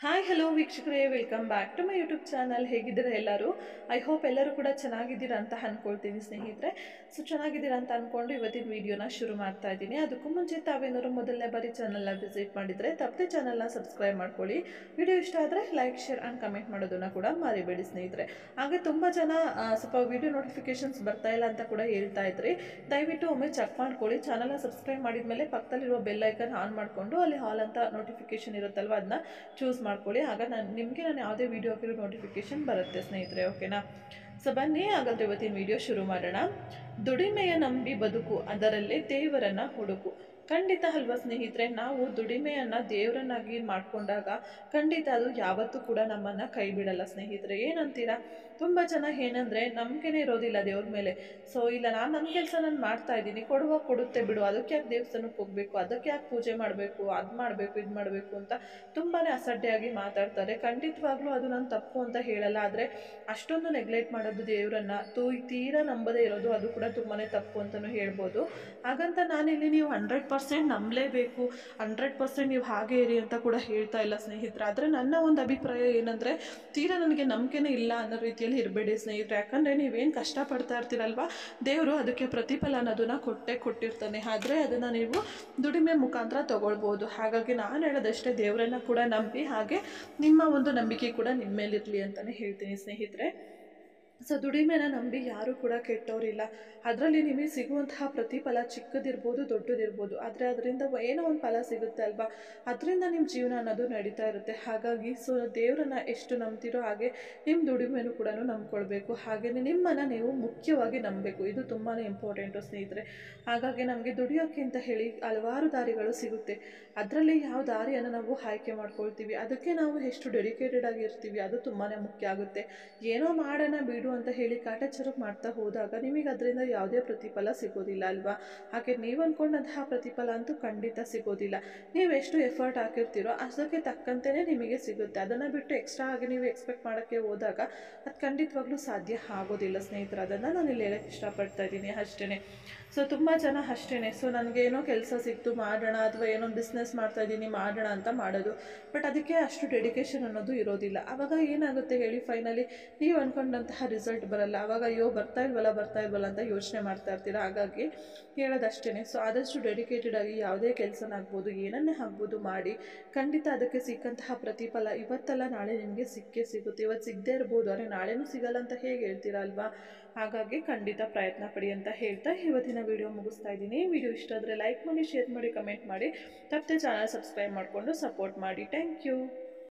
Hi hello ವೀಕ್ಷಕರೇ, welcome back to my YouTube channel. ಹೇಗಿದ್ದೀರಾ ಎಲ್ಲರೂ? ಐ ಹೋಪ್ ಎಲ್ಲರೂ ಕೂಡ ಚೆನ್ನಾಗಿದ್ದೀರಾ ಅಂತ ಅಂದ್ಕೊಳ್ತೀನಿ ಸ್ನೇಹಿತರೆ. ಸೊ ಚೆನ್ನಾಗಿದ್ದೀರಾ ಅಂತ ಅಂದ್ಕೊಂಡು ಇವತ್ತಿನ ವಿಡಿಯೋನ ಶುರು ಮಾಡ್ತಾ ಇದ್ದೀನಿ. ಅದಕ್ಕೂ ಮುಂಚೆ ತಾವೇನಾದ್ರು ಮೊದಲನೇ ಬಾರಿ ಚಾನಲ್ನ ವಿಸಿಟ್ ಮಾಡಿದರೆ ತಪ್ಪದೆ ಚಾನಲ್ನ ಸಬ್ಸ್ಕ್ರೈಬ್ ಮಾಡ್ಕೊಳ್ಳಿ. ವಿಡಿಯೋ ಇಷ್ಟ ಆದರೆ ಲೈಕ್, ಶೇರ್ ಆ್ಯಂಡ್ ಕಮೆಂಟ್ ಮಾಡೋದನ್ನು ಕೂಡ ಮರಿಬೇಡಿ ಸ್ನೇಹಿತರೆ. ಹಾಗೆ ತುಂಬ ಜನ ಸ್ವಲ್ಪ ವಿಡಿಯೋ ನೋಟಿಫಿಕೇಶನ್ಸ್ ಬರ್ತಾ ಇಲ್ಲ ಅಂತ ಕೂಡ ಹೇಳ್ತಾ ಇದ್ರಿ. ದಯವಿಟ್ಟು ಒಮ್ಮೆ ಚೆಕ್ ಮಾಡ್ಕೊಳ್ಳಿ. ಚಾನಲ್ನ ಸಬ್ಸ್ಕ್ರೈಬ್ ಮಾಡಿದ ಮೇಲೆ ಪಕ್ಕದಲ್ಲಿರುವ ಬೆಲ್ ಐಕನ್ ಆನ್ ಮಾಡಿಕೊಂಡು ಅಲ್ಲಿ ಹಾಲ್ ಅಂತ ನೋಟಿಫಿಕೇಶನ್ ಇರುತ್ತಲ್ವ, ಅದನ್ನ ಚೂಸ್ ಮಾಡ್ಕೊಳ್ಳಿ. ಆಗ ನಾನು ಯಾವುದೇ ವಿಡಿಯೋ ಹಾಕಿರೋ ನೋಟಿಫಿಕೇಶನ್ ಬರುತ್ತೆ ಸ್ನೇಹಿತರೆ. ಓಕೆನಾ? ಸೊ ಬನ್ನಿ ಹಾಗಾದ್ರೆ ಇವತ್ತಿನ ವಿಡಿಯೋ ಶುರು ಮಾಡೋಣ. ದುಡಿಮೆಯ ನಂಬಿ ಬದುಕು, ಅದರಲ್ಲಿ ದೇವರನ್ನ ಹುಡುಕು. ಖಂಡಿತ ಅಲ್ವಾ ಸ್ನೇಹಿತರೆ, ನಾವು ದುಡಿಮೆಯನ್ನ ದೇವರನ್ನಾಗಿ ಮಾಡ್ಕೊಂಡಾಗ ಖಂಡಿತ ಅದು ಯಾವತ್ತೂ ಕೂಡ ನಮ್ಮನ್ನ ಕೈ ಬಿಡಲ್ಲ ಸ್ನೇಹಿತರೆ. ಏನಂತೀರಾ? ತುಂಬಾ ಜನ ಏನಂದ್ರೆ ನಂಬಿಕೆನೇ ಇರೋದಿಲ್ಲ ದೇವ್ರ ಮೇಲೆ. ಸೊ ಇಲ್ಲ, ನನ್ನ ಕೆಲಸ ನಾನು ಮಾಡ್ತಾ ಇದ್ದೀನಿ, ಕೊಡುತ್ತೆ ಬಿಡು, ಅದಕ್ಕೆ ಯಾಕೆ ದೇವಸ್ಥಾನಕ್ಕೆ ಹೋಗ್ಬೇಕು, ಅದಕ್ಕೆ ಯಾಕೆ ಪೂಜೆ ಮಾಡಬೇಕು, ಅದು ಮಾಡಬೇಕು ಇದು ಮಾಡಬೇಕು ಅಂತ ತುಂಬಾನೇ ಅಸಡ್ಡೆಯಾಗಿ ಮಾತಾಡ್ತಾರೆ. ಖಂಡಿತವಾಗ್ಲೂ ಅದು ನಾನು ತಪ್ಪು ಅಂತ ಹೇಳಲ್ಲ, ಆದರೆ ಅಷ್ಟೊಂದು ನೆಗ್ಲೆಕ್ಟ್ ಮಾಡೋದು ದೇವರನ್ನ, ತೀರಾ ನಂಬದೇ ಇರೋದು, ಅದು ಕೂಡ ತುಂಬಾನೇ ತಪ್ಪು ಅಂತಲೂ ಹೇಳ್ಬೋದು. ಹಾಗಂತ ನಾನಿಲ್ಲಿ ನೀವು 100% ನಂಬಲೇಬೇಕು, 100% ನೀವು ಹಾಗೆ ಇರಿ ಅಂತ ಕೂಡ ಹೇಳ್ತಾ ಇಲ್ಲ ಸ್ನೇಹಿತರೆ. ಆದರೆ ನನ್ನ ಒಂದು ಅಭಿಪ್ರಾಯ ಏನಂದರೆ, ತೀರಾ ನನಗೆ ನಂಬಿಕೆನೇ ಇಲ್ಲ ಅನ್ನೋ ರೀತಿಯಲ್ಲಿ ಇರಬೇಡಿ ಸ್ನೇಹಿತರೆ. ಯಾಕಂದರೆ ನೀವೇನು ಕಷ್ಟಪಡ್ತಾ ಇರ್ತೀರಲ್ವ, ದೇವರು ಅದಕ್ಕೆ ಪ್ರತಿಫಲ ಅನ್ನೋದನ್ನು ಕೊಟ್ಟಿರ್ತಾನೆ. ಆದರೆ ಅದನ್ನು ನೀವು ದುಡಿಮೆ ಮುಖಾಂತರ ತಗೊಳ್ಬೋದು. ಹಾಗಾಗಿ ನಾನು ಹೇಳೋದಷ್ಟೇ, ದೇವರನ್ನ ಕೂಡ ನಂಬಿ, ಹಾಗೆ ನಿಮ್ಮ ಒಂದು ನಂಬಿಕೆ ಕೂಡ ನಿಮ್ಮ ಮೇಲಿರಲಿ ಅಂತಲೇ ಹೇಳ್ತೀನಿ ಸ್ನೇಹಿತರೆ. ಸೊ ದುಡಿಮೆನ ನಂಬಿ ಯಾರೂ ಕೂಡ ಕೆಟ್ಟವರಿಲ್ಲ. ಅದರಲ್ಲಿ ನಿಮಗೆ ಸಿಗುವಂತಹ ಪ್ರತಿಫಲ ಚಿಕ್ಕದಿರ್ಬೋದು ದೊಡ್ಡದಿರ್ಬೋದು, ಆದರೆ ಅದರಿಂದ ಏನೋ ಒಂದು ಫಲ ಸಿಗುತ್ತೆ ಅಲ್ವಾ, ಅದರಿಂದ ನಿಮ್ಮ ಜೀವನ ಅನ್ನೋದು ನಡೀತಾ ಇರುತ್ತೆ. ಹಾಗಾಗಿ ಸೊ ದೇವರನ್ನ ಎಷ್ಟು ನಂಬ್ತಿರೋ ಹಾಗೆ ನಿಮ್ಮ ದುಡಿಮೆನೂ ಕೂಡ ನಂಬ್ಕೊಳ್ಬೇಕು. ಹಾಗೆಯೇ ನಿಮ್ಮನ್ನು ನೀವು ಮುಖ್ಯವಾಗಿ ನಂಬಬೇಕು. ಇದು ತುಂಬಾ ಇಂಪಾರ್ಟೆಂಟು ಸ್ನೇಹಿತರೆ. ಹಾಗಾಗಿ ನಮಗೆ ದುಡಿಯೋಕ್ಕೆ ಅಂತ ಹೇಳಿ ಹಲವಾರು ದಾರಿಗಳು ಸಿಗುತ್ತೆ. ಅದರಲ್ಲಿ ಯಾವ ದಾರಿಯನ್ನು ನಾವು ಆಯ್ಕೆ ಮಾಡ್ಕೊಳ್ತೀವಿ, ಅದಕ್ಕೆ ನಾವು ಎಷ್ಟು ಡೆಡಿಕೇಟೆಡ್ ಆಗಿರ್ತೀವಿ, ಅದು ತುಂಬಾ ಮುಖ್ಯ ಆಗುತ್ತೆ. ಏನೋ ಮಾಡೋಣ ಬಿಡು ಅಂತ ಹೇಳಿ ಕಾಟಾಚಾರ ಮಾಡ್ತಾ ಹೋದಾಗ ನಿಮಗೆ ಅದರಿಂದ ಯಾವುದೇ ಪ್ರತಿಫಲ ಸಿಗೋದಿಲ್ಲ ಅಲ್ವಾ. ಹಾಗೆ ನೀವು ಅಂದ್ಕೊಂಡಂತಹ ಪ್ರತಿಫಲ ಅಂತೂ ಖಂಡಿತ ಸಿಗೋದಿಲ್ಲ. ನೀವು ಎಷ್ಟು ಎಫರ್ಟ್ ಹಾಕಿರ್ತೀರೋ ಅದಕ್ಕೆ ತಕ್ಕಂತೆಯೇ ನಿಮಗೆ ಸಿಗುತ್ತೆ. ಅದನ್ನು ಬಿಟ್ಟು ಎಕ್ಸ್ಟ್ರಾ ಆಗಿ ನೀವು ಎಕ್ಸ್ಪೆಕ್ಟ್ ಮಾಡೋಕ್ಕೆ ಹೋದಾಗ ಅದು ಖಂಡಿತವಾಗ್ಲೂ ಸಾಧ್ಯ ಆಗೋದಿಲ್ಲ ಸ್ನೇಹಿತರೆ. ಅದನ್ನು ನಾನು ಇಲ್ಲಿ ಹೇಳಕ್ಕೆ ಇಷ್ಟಪಡ್ತಾ ಇದ್ದೀನಿ ಅಷ್ಟೇ. ಸೊ ತುಂಬ ಜನ ಅಷ್ಟೇ, ಸೊ ನನಗೇನೋ ಕೆಲಸ ಸಿಕ್ತು ಮಾಡೋಣ, ಅಥವಾ ಏನೋ ಬಿಸ್ನೆಸ್ ಮಾಡ್ತಾ ಇದ್ದೀನಿ ಮಾಡೋಣ ಅಂತ ಮಾಡೋದು. ಬಟ್ ಅದಕ್ಕೆ ಅಷ್ಟು ಡೆಡಿಕೇಶನ್ ಅನ್ನೋದು ಇರೋದಿಲ್ಲ. ಆವಾಗ ಏನಾಗುತ್ತೆ ಹೇಳಿ, ಫೈನಲಿ ನೀವು ಅಂದ್ಕೊಂಡಂತಹ ರಿಸಲ್ಟ್ ಬರಲ್ಲ. ಆವಾಗ ಅಯ್ಯೋ ಬರ್ತಾ ಇಲ್ವಲ್ಲ ಅಂತ ಯೋಚನೆ ಮಾಡ್ತಾ ಇರ್ತೀರ. ಹಾಗಾಗಿ ಹೇಳೋದಷ್ಟೇ, ಸೊ ಆದಷ್ಟು ಡೆಡಿಕೇಟೆಡ್ ಆಗಿ ಯಾವುದೇ ಕೆಲಸನಾಗ್ಬೋದು, ಏನನ್ನೇ ಆಗ್ಬೋದು ಮಾಡಿ, ಖಂಡಿತ ಅದಕ್ಕೆ ಸಿಕ್ಕಂತಹ ಪ್ರತಿಫಲ ಇವತ್ತಲ್ಲ ನಾಳೆ ನಿಮಗೆ ಸಿಕ್ಕೇ ಸಿಗುತ್ತೆ. ಇವತ್ತು ಸಿಗದೇ ಇರ್ಬೋದು, ಆದರೆ ನಾಳೆನೂ ಸಿಗಲ್ಲ ಅಂತ ಹೇಗೆ ಹೇಳ್ತೀರಾ ಅಲ್ವಾ. ಹಾಗಾಗಿ ಖಂಡಿತ ಪ್ರಯತ್ನ ಪಡಿ ಅಂತ ಹೇಳ್ತಾ ಇವತ್ತಿನ ವಿಡಿಯೋ ಮುಗಿಸ್ತಾ ಇದ್ದೀನಿ. ವಿಡಿಯೋ ಇಷ್ಟ ಆದರೆ ಲೈಕ್ ಮಾಡಿ, ಶೇರ್ ಮಾಡಿ, ಕಮೆಂಟ್ ಮಾಡಿ, ತಪ್ಪದೆ ಚಾನಲ್ ಸಬ್ಸ್ಕ್ರೈಬ್ ಮಾಡಿಕೊಂಡು ಸಪೋರ್ಟ್ ಮಾಡಿ. Thank you.